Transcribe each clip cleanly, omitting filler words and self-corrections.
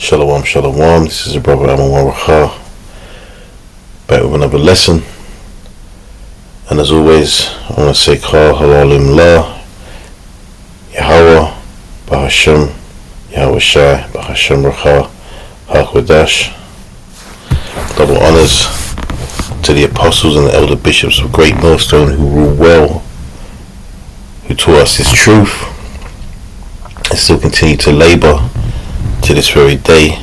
Shalom, shalom. This is your brother Amun Waracha, back with another lesson. And as always, I want to say Kha Halalim La, Yahweh, Bahashem, Yahweh Shai, Bahashem Racha, HaKodash. Double honors to the apostles and the elder bishops of Great Millstone who rule well, who taught us this truth, and still continue to labor to this very day,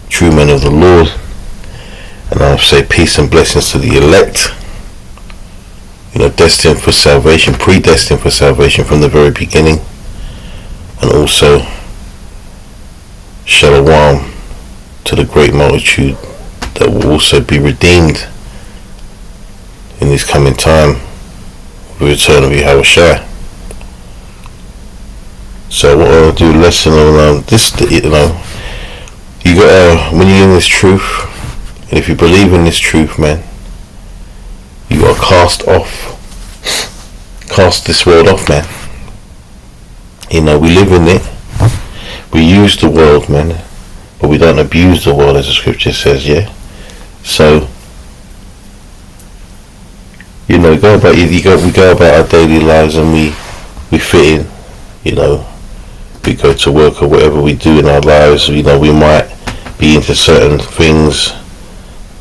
true men of the Lord. And I say peace and blessings to the elect, destined for salvation, predestined for salvation from the very beginning, and also shalom to the great multitude that will also be redeemed in this coming time with the return of Yahweh Shai. So what I'll do a lesson on this, you gotta, when you're in this truth, and if you believe in this truth, man, you gotta cast this world off, man. We live in it, we use the world, man, but we don't abuse the world, as the scripture says, yeah? So, we go about our daily lives and we fit in, we go to work or whatever we do in our lives, we might be into certain things,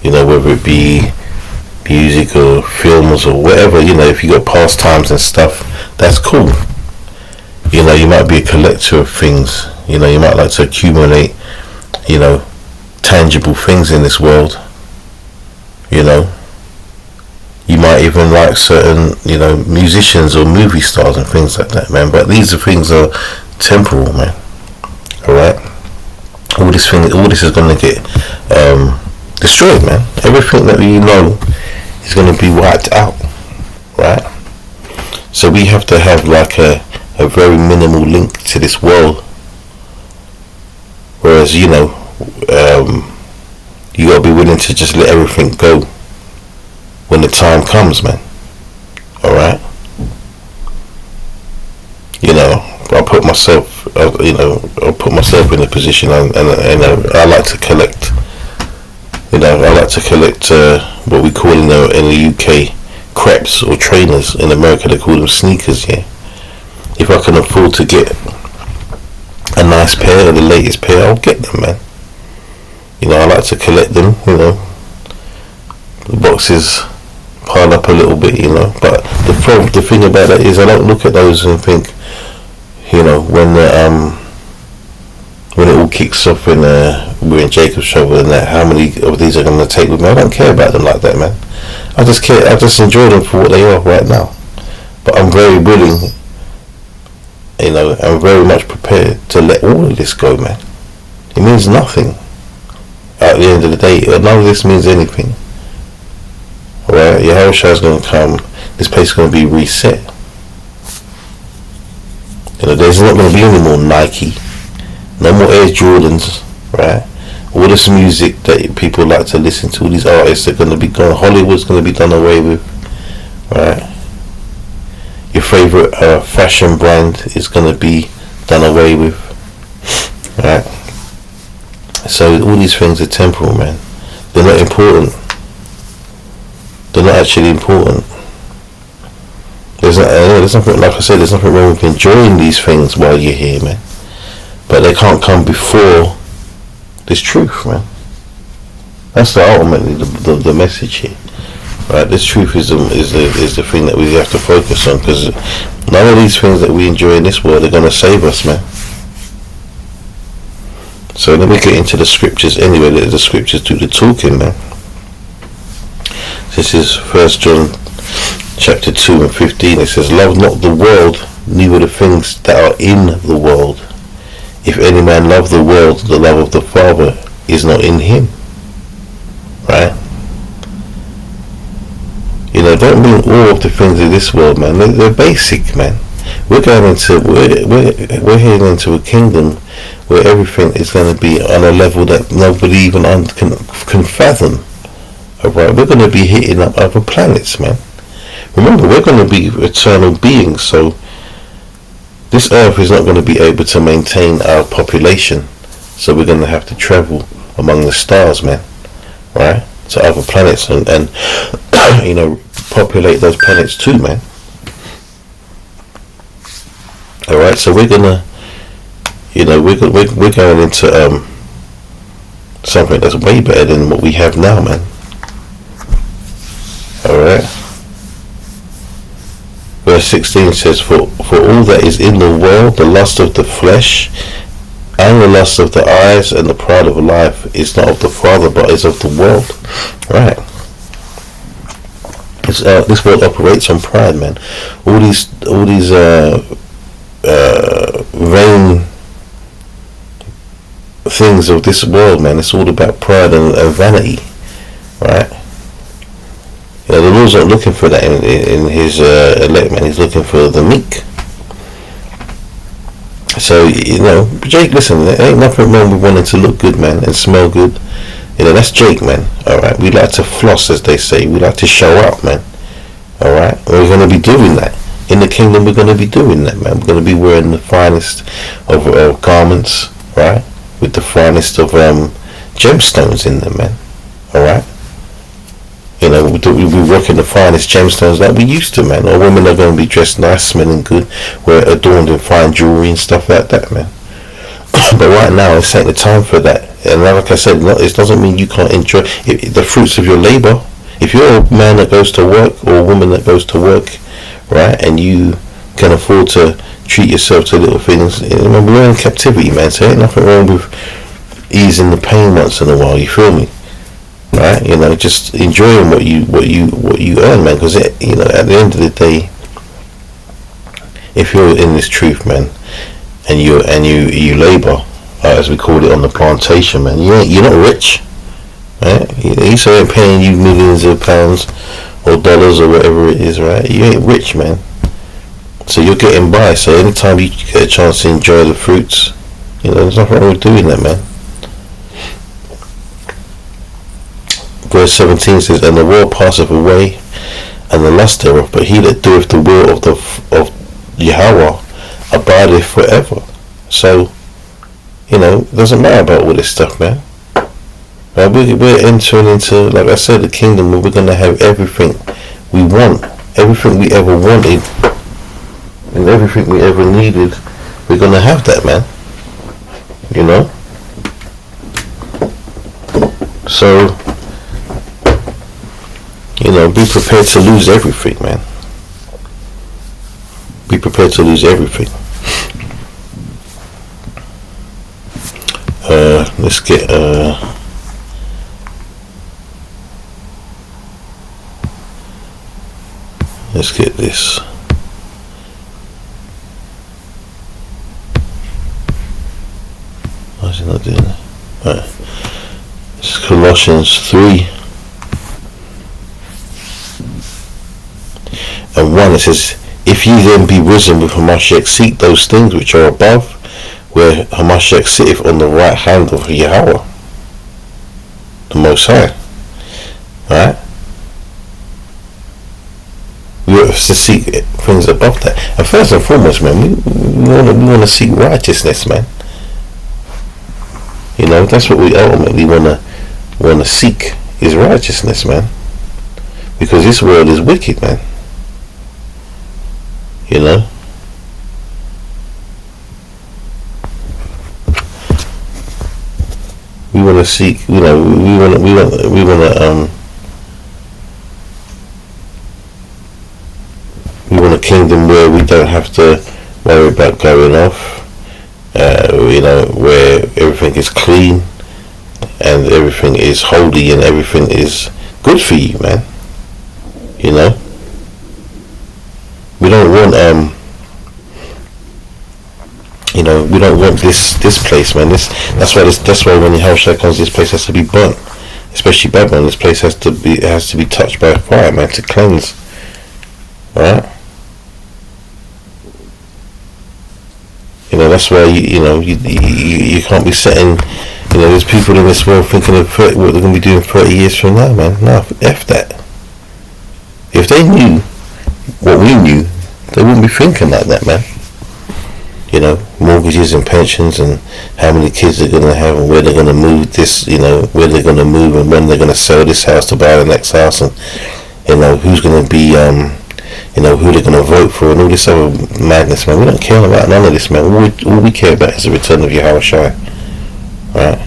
whether it be music or films or whatever, if you got pastimes and stuff, that's cool. You might be a collector of things, you might like to accumulate, tangible things in this world, you might even like certain, musicians or movie stars and things like that, man, but these are things are temporal, man. Alright? All this is gonna get destroyed, man. Everything that we know is gonna be wiped out. Right? So we have to have like a very minimal link to this world. Whereas, you gotta be willing to just let everything go when the time comes, man. Alright? I'll put myself in a position, and I like to collect. What we call in the UK crepes or trainers. In America they call them sneakers. Yeah. If I can afford to get a nice pair or the latest pair, I'll get them, man. I like to collect them. The boxes pile up a little bit, But the thing about that is I don't look at those and think, when it all kicks off when we're in Jacob's trouble and that, how many of these are going to take with me? I don't care about them like that, man. I just enjoy them for what they are right now. But I'm very willing, I'm very much prepared to let all of this go, man. It means nothing. At the end of the day, none of this means anything. Alright, Yahweh Shai is going to come, this place is going to be reset. There's not going to be any more Nike, no more Air Jordans, right? All this music that people like to listen to, these artists are going to be gone. Hollywood's going to be done away with, right? Your favorite fashion brand is going to be done away with, right? So all these things are temporal, man. They're not important. They're not actually important. There's nothing, like I said, there's nothing wrong with enjoying these things while you're here, man. But they can't come before this truth, man. That's ultimately the message here, right? This truth is the thing that we have to focus on, because none of these things that we enjoy in this world are going to save us, man. So let me get into the scriptures anyway. Let the scriptures do the talking, man. This is 1 John chapter 2 and 15. It says, "Love not the world, neither the things that are in the world. If any man love the world, the love of the Father is not in him." Right? Don't mean all of the things of this world, man. They're basic, man. We're heading into a kingdom where everything is going to be on a level that nobody even can fathom. Alright, we're going to be hitting up other planets, man. Remember, we're going to be eternal beings, so this earth is not going to be able to maintain our population. So we're going to have to travel among the stars, man, right? To other planets and populate those planets too, man. All right, so we're gonna, we're going into something that's way better than what we have now, man. All right. Verse 16 says, For all that is in the world, the lust of the flesh, and the lust of the eyes, and the pride of life, is not of the Father, but is of the world. Right. This world operates on pride, man. All these vain things of this world, man. It's all about pride and vanity, right? The Lord's not looking for that in His elect, man. He's looking for the meek. So, Jake, listen, there ain't nothing wrong with wanting to look good, man, and smell good. That's Jake, man. Alright, we like to floss, as they say. We like to show out, man. Alright, we're going to be doing that. In the kingdom, we're going to be doing that, man. We're going to be wearing the finest of garments, right? With the finest of gemstones in them, man. Alright? We're rocking the finest gemstones like we used to, man. Our women are going to be dressed nice, smelling good, we're adorned in fine jewelry and stuff like that, man. But right now, it's ain't the time for that. And like I said, it doesn't mean you can't enjoy the fruits of your labor. If you're a man that goes to work or a woman that goes to work, right, and you can afford to treat yourself to little things, remember, we're in captivity, man. So ain't nothing wrong with easing the pain once in a while. You feel me? Right, just enjoying what you earn, man. Because at the end of the day, if you're in this truth, man, and you labor, as we call it on the plantation, man, you're not rich, right? He's ain't paying you millions of pounds or dollars or whatever it is, right? You ain't rich, man. So you're getting by. So anytime you get a chance to enjoy the fruits, there's nothing wrong with doing that, man. Verse 17 says, And the world passeth away, and the lust thereof, but he that doeth the will of Yahweh abideth forever. So, it doesn't matter about all this stuff, man. Right, we're entering into, like I said, the kingdom where we're going to have everything we want, everything we ever wanted, and everything we ever needed. We're going to have that, man. So, be prepared to lose everything, man. Be prepared to lose everything. Let's get this. Why is it not doing that? Alright. This is Colossians 3 and 1. It says, If ye then be risen with Hamashiach, seek those things which are above, where Hamashiach sitteth on the right hand of Yahweh, the Most High. Right? We have to seek things above that. And first and foremost, man, we want to seek righteousness, man. That's what we ultimately want to seek, is righteousness, man. Because this world is wicked, man. We want to seek, we want a kingdom where we don't have to worry about going off, where everything is clean and everything is holy and everything is good for you, man. We don't want we don't want this place, man. That's why when the Hellshire comes, this place has to be burnt, especially Babylon. This place has to be touched by fire, man, to cleanse. Right? That's why you can't be setting. There's people in this world thinking of what they're going to be doing 30 years from now, man. No, F that. If they knew what we knew, they wouldn't be thinking like that, man. mortgages and pensions, and how many kids they're going to have, and where they're going to move this, where they're going to move, and when they're going to sell this house to buy the next house, and who's going to be, who they're going to vote for, and all this other madness, man. We don't care about none of this, man. All we care about is the return of Yahweh Shai, right?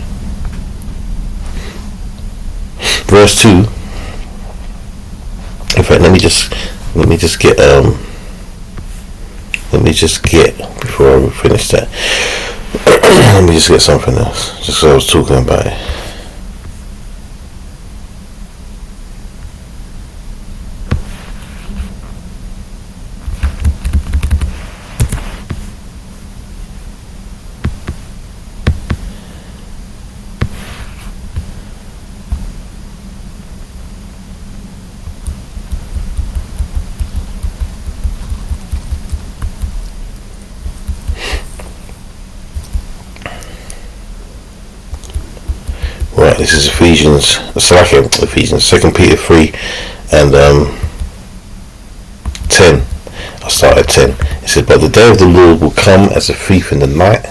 Verse 2. In fact, let me just get before I finish that. Let me just get something else, just because I was talking about it. Right, this is Ephesians, 2 Peter 3 and 10. I'll start at 10. It says, "But the day of the Lord will come as a thief in the night,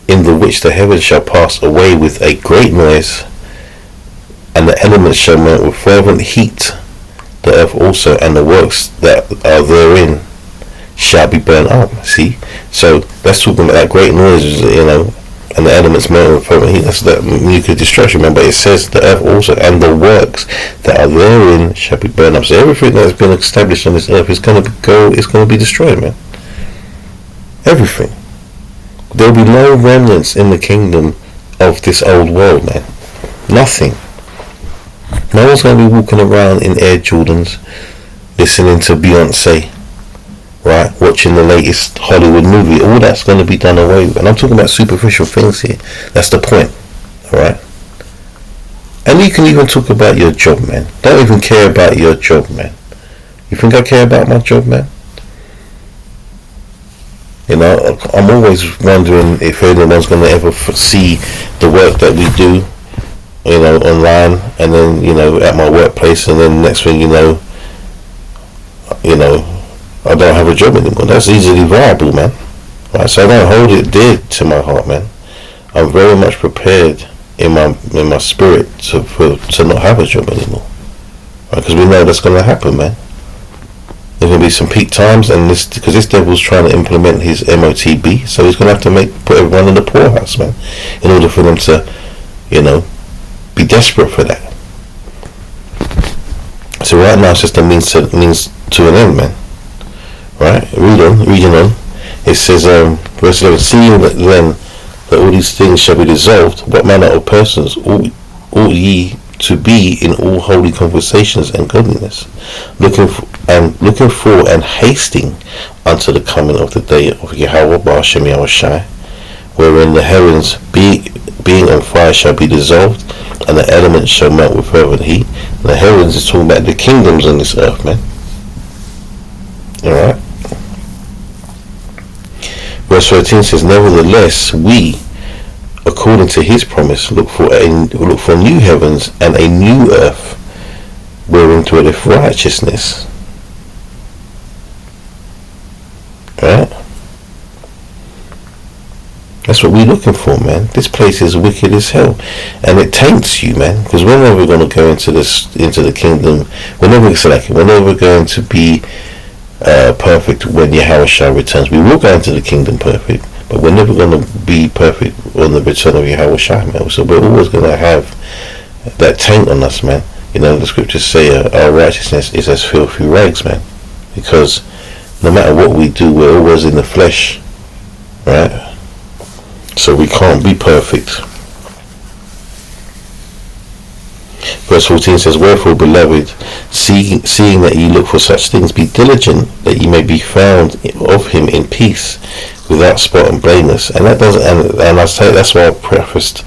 in the which the heavens shall pass away with a great noise, and the elements shall melt with fervent heat. The earth also and the works that are therein shall be burnt up." See? So that's talking about that great noise, and the elements melt with fervent heat. That's that nuclear destruction. Remember, it says the earth also and the works that are therein shall be burned up. So everything that has been established on this earth is going to be destroyed, man. Everything. There will be no remnants in the kingdom of this old world, man. Nothing. No one's going to be walking around in Air Jordans, listening to Beyonce, right? Watching the latest Hollywood movie. All that's going to be done away with. And I'm talking about superficial things here. That's the point, alright? And you can even talk about your job, man. Don't even care about your job, man. You think I care about my job, man? I'm always wondering if anyone's going to ever see the work that we do, online, and then, at my workplace, and then next thing I don't have a job anymore. That's easily viable, man. Right? So I don't hold it dear to my heart, man. I'm very much prepared in my spirit to not have a job anymore. Right? Because we know that's going to happen, man. There's going to be some peak times, and because this devil's trying to implement his MOTB, so he's going to have to put everyone in the poorhouse, man, in order for them to, be desperate for that. So right now it's just a means to an end, man. Right? Reading on. It says, verse 11, "Seeing that then that all these things shall be dissolved, what manner of persons ought ye to be in all holy conversations and godliness, looking for and hasting unto the coming of the day of Yahweh Ba'ashem Yahweh Shai, wherein the heavens being on fire shall be dissolved, and the elements shall melt with fervent heat." And the heavens is talking about the kingdoms on this earth, man. Alright? Verse 13 says, "Nevertheless, we, according to his promise, look for new heavens and a new earth, wherein dwelleth righteousness." Right? That's what we're looking for, man. This place is wicked as hell, and it taints you, man. Because we're never going to go into the kingdom. We're never going to be perfect when Yahweh Shai returns. We will go into the kingdom perfect, but we're never going to be perfect on the return of Yahweh Shai, man. So we're always going to have that taint on us, man. The scriptures say our righteousness is as filthy rags, man. Because no matter what we do, we're always in the flesh, right? So we can't be perfect. Verse 14 says, "Wherefore, beloved, seeing that ye look for such things, be diligent that ye may be found of him in peace, without spot and blameless." And that doesn't, and I say that's why I prefaced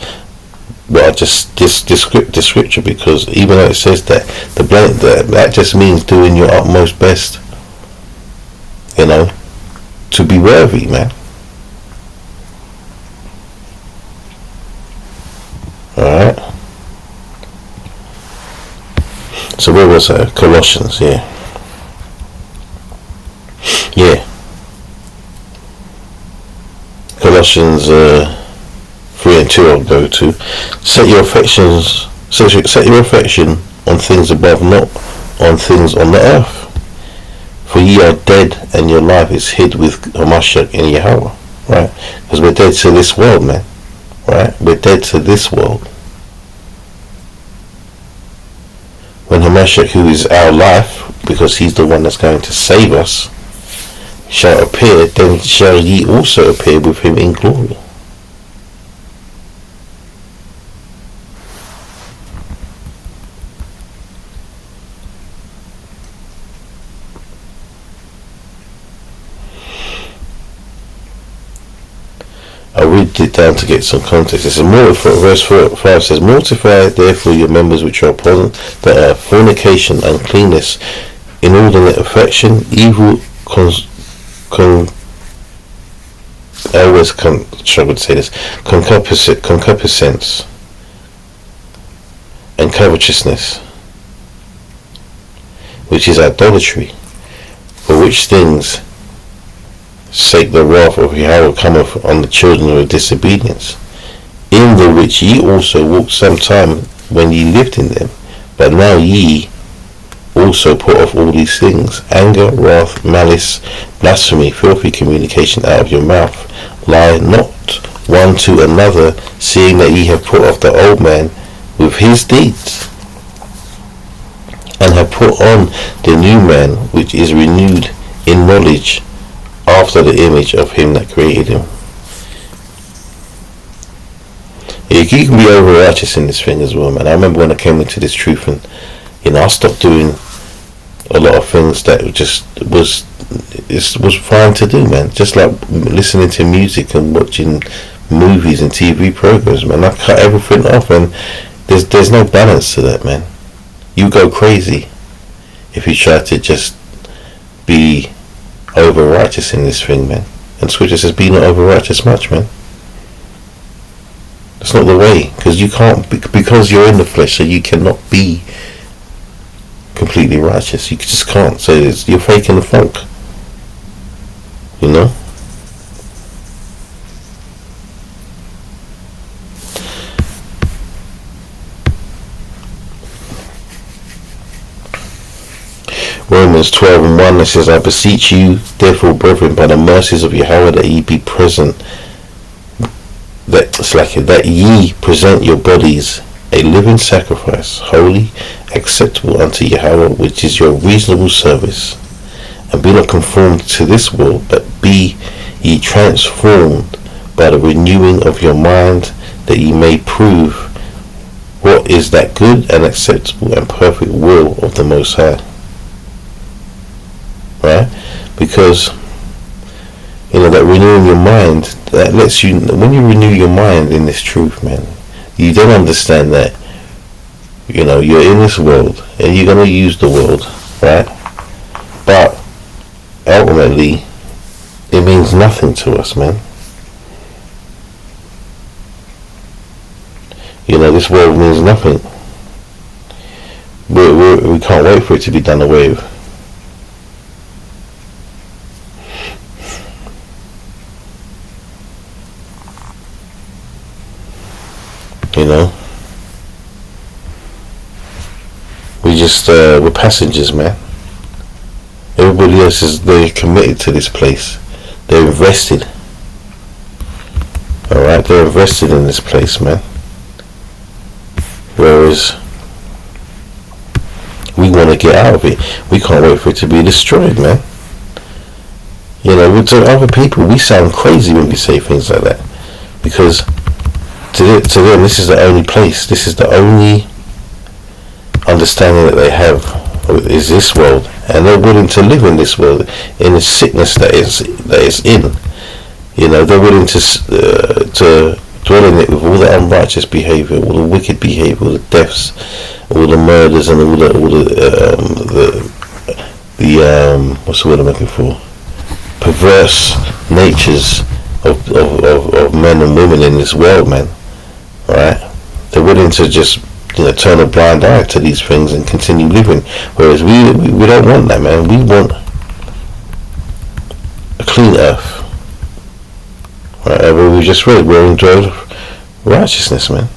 what I just this scripture, because even though it says that that just means doing your utmost best, to be worthy, man. Alright. So where was that? Colossians, yeah. Colossians 3:2 I'll go to. Set your affection on things above, not on things on the earth. For ye are dead, and your life is hid with Hamashiach in Yahweh. Right? Because we're dead to this world, man. Right? We're dead to this world. When Hamashiach, who is our life, because he's the one that's going to save us, shall appear, then shall ye also appear with him in glory. I read it down to get some context. It says, verse 5 says, mortify therefore your members which are upon that are fornication, uncleanness, inordinate affection, evil I always struggle to say this, concupiscence, and covetousness, which is idolatry, for which things sake the wrath of Yahweh cometh on the children of disobedience, in the which ye also walked sometime when ye lived in them. But now ye also put off all these things: anger, wrath, malice, blasphemy, filthy communication out of your mouth. Lie not one to another, seeing that ye have put off the old man with his deeds, and have put on the new man, which is renewed in knowledge after the image of him that created him. You can be over righteous in this thing as well, man. I remember when I came into this truth, and I stopped doing a lot of things that was fine to do, man. Just like listening to music and watching movies and TV programs, man. I cut everything off, and there's no balance to that, man. You go crazy if you try to just be over righteous in this thing, man. And Scripture says, be not over righteous much, man. That's not the way, because you can't, because you're in the flesh, so you cannot be completely righteous. You just can't. So you're faking the funk, you know. Romans 12:1, it says, I beseech you, therefore, brethren, by the mercies of Yahweh, that ye be present, that ye present your bodies a living sacrifice, holy, acceptable unto Yahweh, which is your reasonable service. And be not conformed to this world, but be ye transformed by the renewing of your mind, that ye may prove what is that good and acceptable and perfect will of the Most High. Right? Because that renewing your mind, that lets you, when you renew your mind in this truth, man, you then understand that you're in this world and you're going to use the world, right? But ultimately it means nothing to us, man. This world means nothing. We can't wait for it to be done away with. We're passengers, man. Everybody else they're committed to this place. They're invested. Alright, they're invested in this place, man. Whereas we want to get out of it. We can't wait for it to be destroyed, man. To other people, we sound crazy when we say things like that, because to them, this is the only place. This is the only understanding that they have is this world, and they're willing to live in this world in the sickness that is in. They're willing to dwell in it with all the unrighteous behavior, all the wicked behavior, all the deaths, all the murders, and all the what's the word I'm looking for? Perverse natures of men and women in this world, man. Right? They're willing to just turn a blind eye to these things and continue living, whereas we don't want that, man. We want a clean earth, Right, well, we just read, we're enjoying righteousness, man.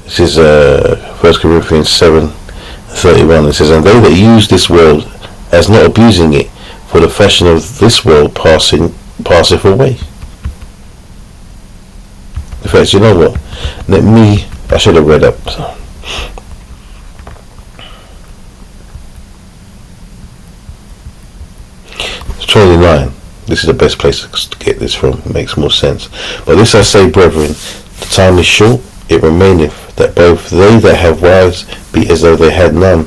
This is 1 Corinthians 7:31. It says, and they that use this world as not abusing it, for the fashion of this world passeth away. In fact, you know what? I should have read up. 29. This is the best place to get this from. It makes more sense. But this I say, brethren, the time is short, it remaineth, that both they that have wives be as though they had none,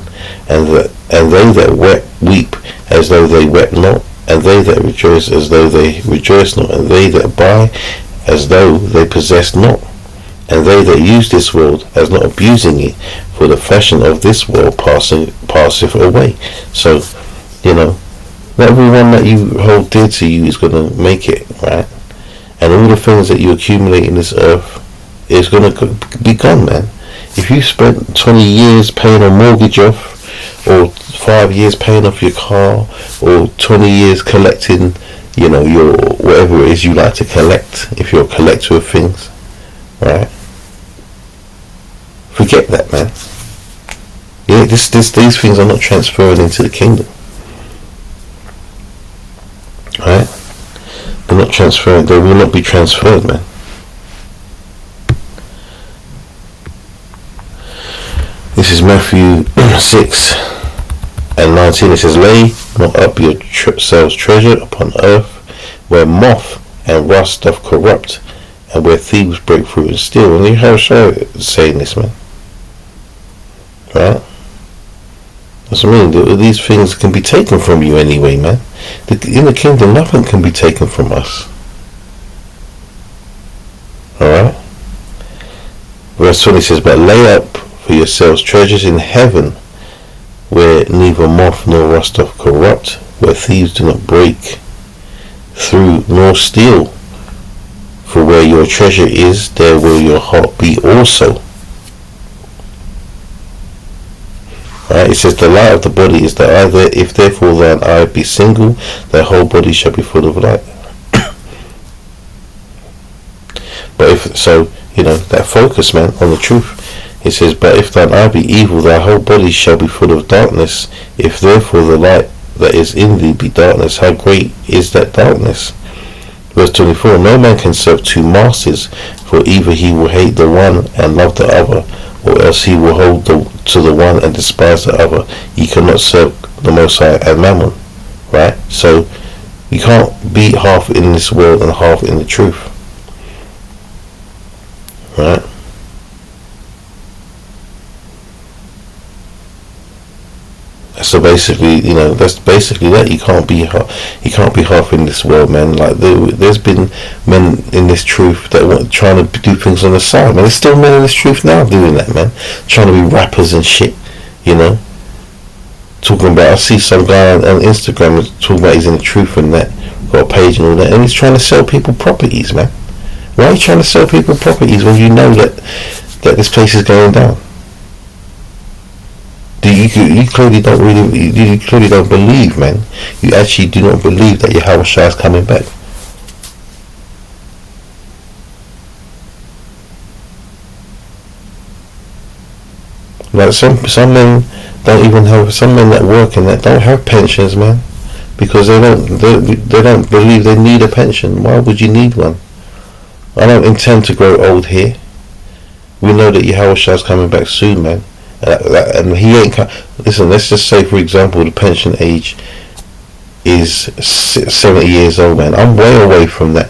and they that weep as though they wept not, and they that rejoice as though they rejoice not, and they that buy as though they possess not, and they that use this world as not abusing it, for the fashion of this world passeth away. So, not everyone that you hold dear to you is going to make it, right? And all the things that you accumulate in this earth is going to be gone, man. If you spent 20 years paying a mortgage off, or 5 years paying off your car, or 20 years collecting, your whatever it is you like to collect, if you're a collector of things, right? Forget that, man. Yeah, these things are not transferred into the kingdom, right? They're not transferred. They will not be transferred, man. This is Matthew 6:19. It says, lay not up yourselves treasure upon earth, where moth and rust doth corrupt, and where thieves break through and steal. And you hear Shah saying this, man. Right? That's what I mean. These things can be taken from you anyway, man. In the kingdom, nothing can be taken from us. Alright? Verse 20 says, but lay up for yourselves treasures in heaven, where neither moth nor rust doth corrupt, where thieves do not break through nor steal. For where your treasure is, there will your heart be also. Right? It says, the light of the body is the eye. If therefore thine eye be single, thy whole body shall be full of light. But if so, that focus, man, on the truth. It says, but if thine eye be evil, thy whole body shall be full of darkness. If therefore the light that is in thee be darkness, how great is that darkness? Verse 24, no man can serve two masters, for either he will hate the one and love the other, or else he will hold to the one and despise the other. He cannot serve the Most High and Mammon. Right? So, you can't be half in this world and half in the truth. Right? So basically, that's basically that. You can't be half in this world, man. Like there's been men in this truth that were trying to do things on the side, man. There's still men in this truth now doing that, man. Trying to be rappers and shit, Talking about, I see some guy on Instagram talking about he's in the truth and that, got a page and all that, and he's trying to sell people properties, man. Why are you trying to sell people properties when you know that this place is going down? You clearly don't believe, man. You actually do not believe that Yahweh Shai is coming back. Like some men don't even have, some men that work in that don't have pensions, man, because they don't believe they need a pension. Why would you need one? I don't intend to grow old here. We know that Yahweh Shai is coming back soon, man. And he ain't listen, let's just say, for example, the pension age is 70 years old, man. I'm way away from that.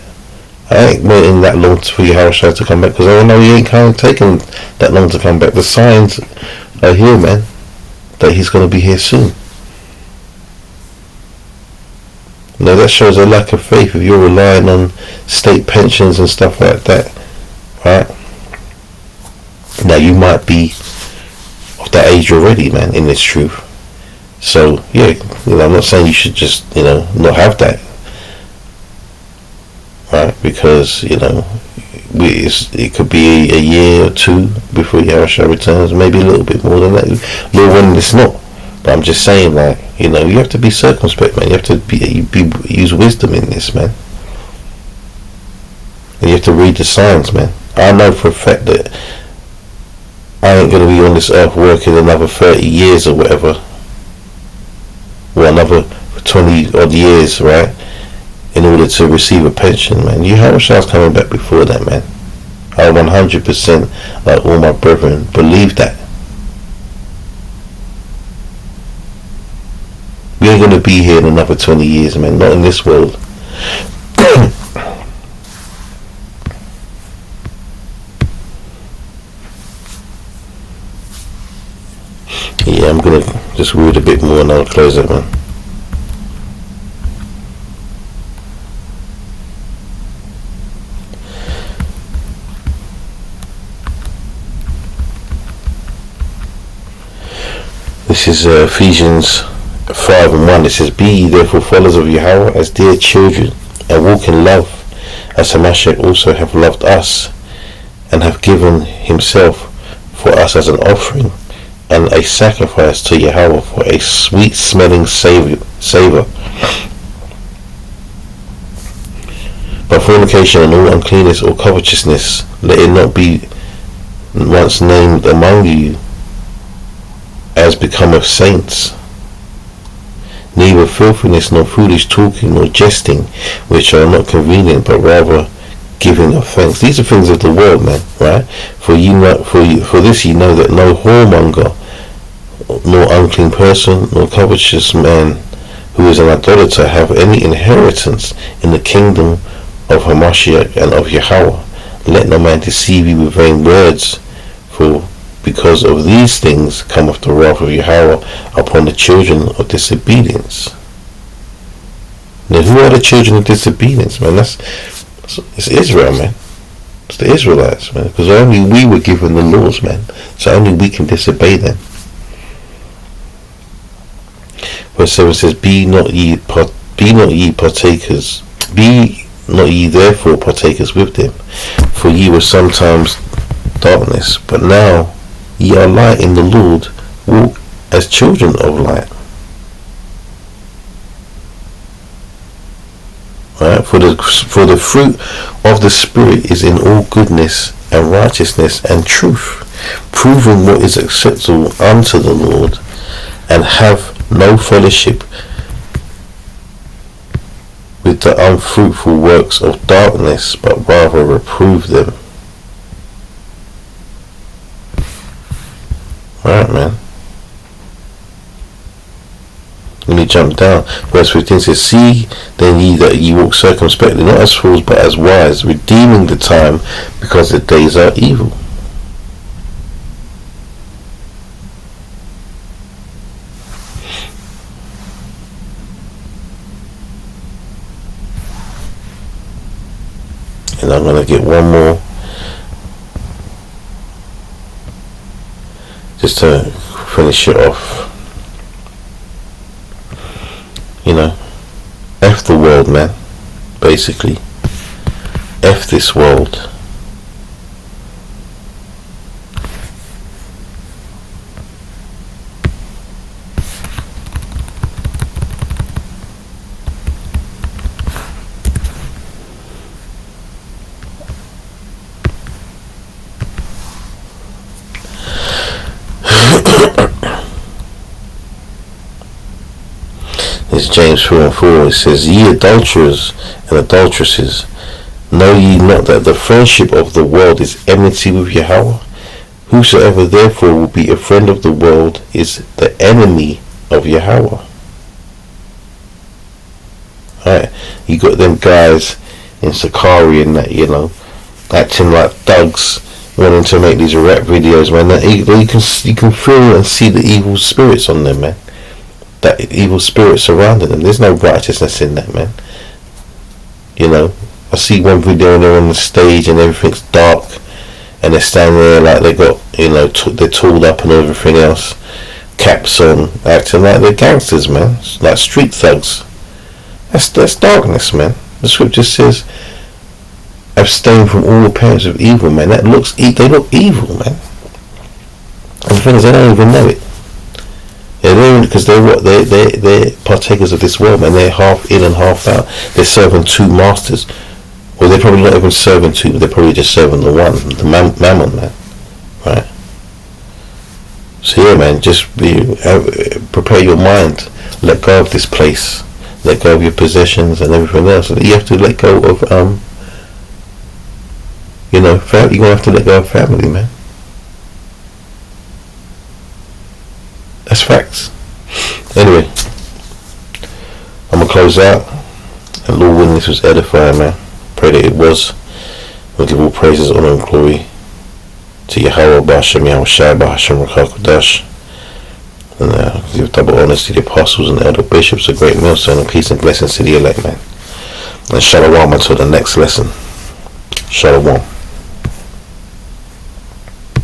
I ain't waiting that long for Yahweh Shai to come back, because I know he ain't taking that long to come back. The signs are here, man, that he's going to be here soon. Now that shows a lack of faith if you're relying on state pensions and stuff like that, right? Now you might be of that age already, man, in this truth. So yeah, I'm not saying you should just not have that, right? Because it could be a year or two before Yahushua returns, maybe a little bit more than that. Lord willing, it's not, But I'm just saying, like, you know, you have to be circumspect, man. You have to use wisdom in this, man. And you have to read the signs, man. I know for a fact that I ain't going to be on this earth working another 30 years or whatever. Or another 20 odd years, right? In order to receive a pension, man. Yahweh coming back before that, man. I 100%, like all my brethren, believe that. We ain't going to be here in another 20 years, man. Not in this world. Yeah, I'm going to just read a bit more and I'll close it, man. This is Ephesians 5:1. It says, "Be ye therefore followers of Yahweh as dear children, and walk in love, as Hamashiach also have loved us, and have given himself for us as an offering and a sacrifice to Yahweh for a sweet smelling savour. But fornication and all uncleanness or covetousness, let it not be once named among you as becometh saints, neither filthiness, nor foolish talking, nor jesting, which are not convenient, but rather giving of thanks." These are things of the world, man, right? For this ye know that no whoremonger, nor unclean person, nor covetous man who is an idolater have any inheritance in the kingdom of Hamashiach and of Yahweh. Let no man deceive you with vain words, for because of these things cometh the wrath of Yahweh upon the children of disobedience. Now, who are the children of disobedience, man? It's Israel, man. It's the Israelites, man. Because only we were given the laws, man. So only we can disobey them. Verse 7 says, Be not ye partakers, be not ye therefore partakers with them, for ye were sometimes darkness, but now ye are light in the Lord. Walk as children of light. Right? For the fruit of the Spirit is in all goodness and righteousness and truth, proving what is acceptable unto the Lord, and have no fellowship with the unfruitful works of darkness, but rather reprove them. Right, man. Let me jump down. Verse 15 says, See then ye that ye walk circumspectly, not as fools, but as wise, redeeming the time, because the days are evil. And I'm going to get one more, just to finish it off. You know, F the world, man. Basically, F this world. It's James 4:4. It says, Ye adulterers and adulteresses, know ye not that the friendship of the world is enmity with Yahweh? Whosoever therefore will be a friend of the world is the enemy of Yahweh. Alright, you got them guys in Sakari and that, you know, acting like thugs, wanting to make these rap videos, man. That you can feel and see the evil spirits on them, man. That evil spirit surrounding them. There's no righteousness in that, man. You know, I see one video and they're on the stage and everything's dark, and they're standing there like they got, you know, they're tooled up and everything else, caps on, acting like they're gangsters, man. It's like street thugs. That's darkness, man. The scripture says, abstain from all appearance of evil, man. They look evil, man. And the thing is, they don't even know it. Yeah, because they're partakers of this world, man. They're half in and half out. They're serving two masters. Well, they're probably not even serving two, they're probably just serving the one, the mammon, man. Right? So yeah, man, just prepare your mind. Let go of this place. Let go of your possessions and everything else. You have to let go of, family. You're going to have to let go of family, man. That's facts. Anyway, I'm going to close out. And Lord willing, this was edifying, man. Pray that it was. We give all praises, honor and glory to Yahweh, Ba'ashem, Yahweh Shai, Ba'ashem, Rakha, and give double honors to the apostles and the elder bishops, a great millstone, and peace and blessings to the elect, man. And shalom until the next lesson. Shalom.